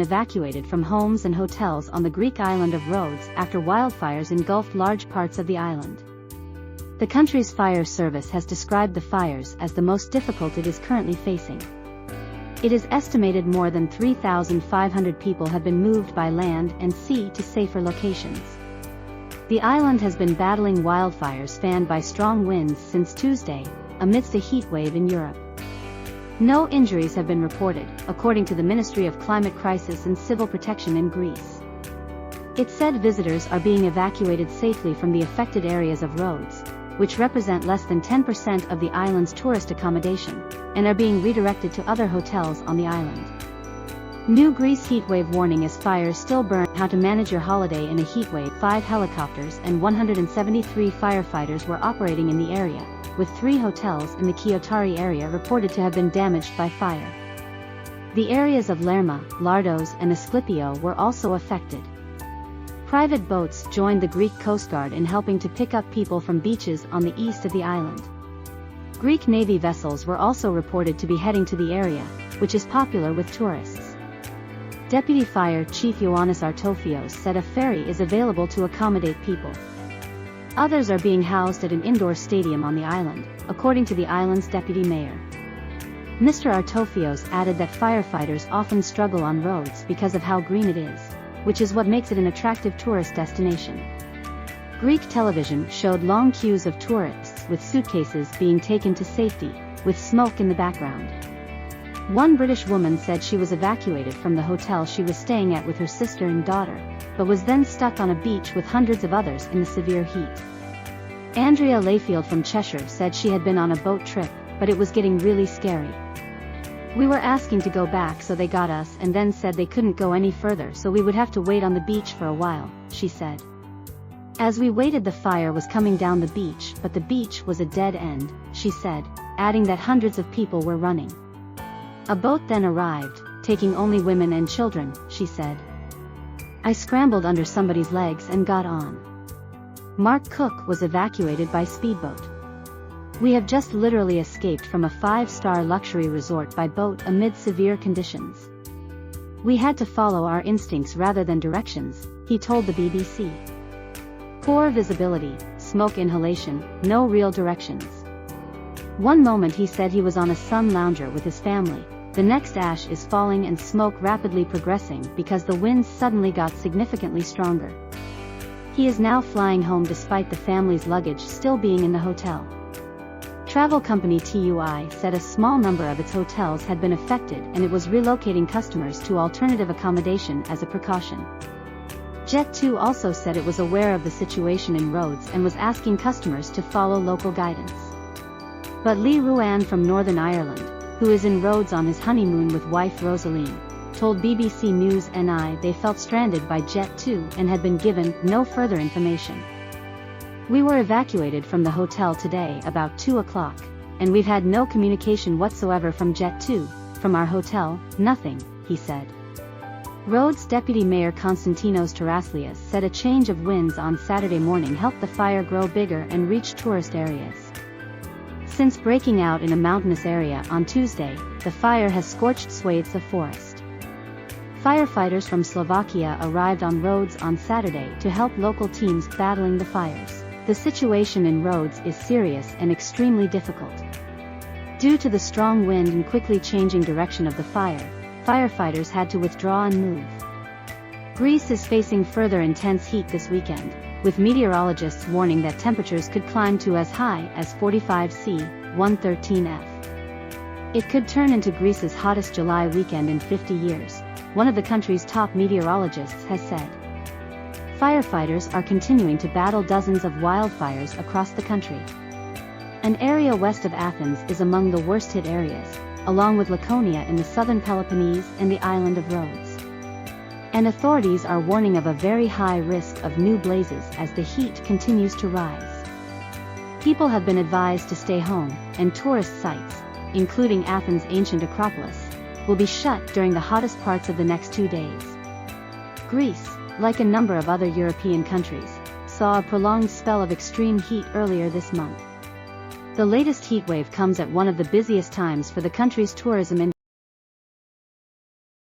evacuated from homes and hotels on the Greek island of Rhodes after wildfires engulfed large parts of the island. The country's fire service has described the fires as the most difficult it is currently facing. It is estimated more than 3,500 people have been moved by land and sea to safer locations. The island has been battling wildfires fanned by strong winds since Tuesday, amidst a heatwave in Europe. No injuries have been reported, according to the Ministry of Climate Crisis and Civil Protection in Greece. It said visitors are being evacuated safely from the affected areas of Rhodes, which represent less than 10% of the island's tourist accommodation, and are being redirected to other hotels on the island. New Greece heatwave warning as fires still burn. How to manage your holiday in a heatwave. 5 helicopters and 173 firefighters were operating in the area, with 3 hotels in the Kiotari area reported to have been damaged by fire. The areas of Lerma, Lardos and Asclepio were also affected. Private boats joined the Greek Coast Guard in helping to pick up people from beaches on the east of the island. Greek Navy vessels were also reported to be heading to the area, which is popular with tourists. Deputy Fire Chief Ioannis Artofios said a ferry is available to accommodate people. Others are being housed at an indoor stadium on the island, according to the island's deputy mayor. Mr. Artofios added that firefighters often struggle on Rhodes because of how green it is, which is what makes it an attractive tourist destination. Greek television showed long queues of tourists with suitcases being taken to safety, with smoke in the background. One British woman said she was evacuated from the hotel she was staying at with her sister and daughter, but was then stuck on a beach with hundreds of others in the severe heat. Andrea Layfield from Cheshire said she had been on a boat trip, but it was getting really scary. We were asking to go back, so they got us and then said they couldn't go any further, so we would have to wait on the beach for a while, she said. As we waited, the fire was coming down the beach, but the beach was a dead end, she said, adding that hundreds of people were running. A boat then arrived, taking only women and children, she said. I scrambled under somebody's legs and got on. Mark Cook was evacuated by speedboat. We have just literally escaped from a 5-star luxury resort by boat amid severe conditions. We had to follow our instincts rather than directions, he told the BBC. Poor visibility, smoke inhalation, no real directions. One moment he said he was on a sun lounger with his family, the next ash is falling and smoke rapidly progressing because the winds suddenly got significantly stronger. He is now flying home despite the family's luggage still being in the hotel. Travel company TUI said a small number of its hotels had been affected and it was relocating customers to alternative accommodation as a precaution. Jet2 also said it was aware of the situation in Rhodes and was asking customers to follow local guidance. But Lee Ruan from Northern Ireland, who is in Rhodes on his honeymoon with wife Rosaline, told BBC News NI they felt stranded by Jet2 and had been given no further information. We were evacuated from the hotel today about 2 o'clock, and we've had no communication whatsoever from Jet2, from our hotel, nothing, he said. Rhodes Deputy Mayor Konstantinos Taraslias said a change of winds on Saturday morning helped the fire grow bigger and reach tourist areas. Since breaking out in a mountainous area on Tuesday, the fire has scorched swathes of forest. Firefighters from Slovakia arrived on Rhodes on Saturday to help local teams battling the fires. The situation in Rhodes is serious and extremely difficult. Due to the strong wind and quickly changing direction of the fire, firefighters had to withdraw and move. Greece is facing further intense heat this weekend, with meteorologists warning that temperatures could climb to as high as 45 C, 113 F. It could turn into Greece's hottest July weekend in 50 years, one of the country's top meteorologists has said. Firefighters are continuing to battle dozens of wildfires across the country. An area west of Athens is among the worst-hit areas, along with Laconia in the southern Peloponnese and the island of Rhodes. And authorities are warning of a very high risk of new blazes as the heat continues to rise. People have been advised to stay home, and tourist sites, including Athens' ancient Acropolis, will be shut during the hottest parts of the next 2 days. Greece, like a number of other European countries, saw a prolonged spell of extreme heat earlier this month. The latest heatwave comes at one of the busiest times for the country's tourism industry.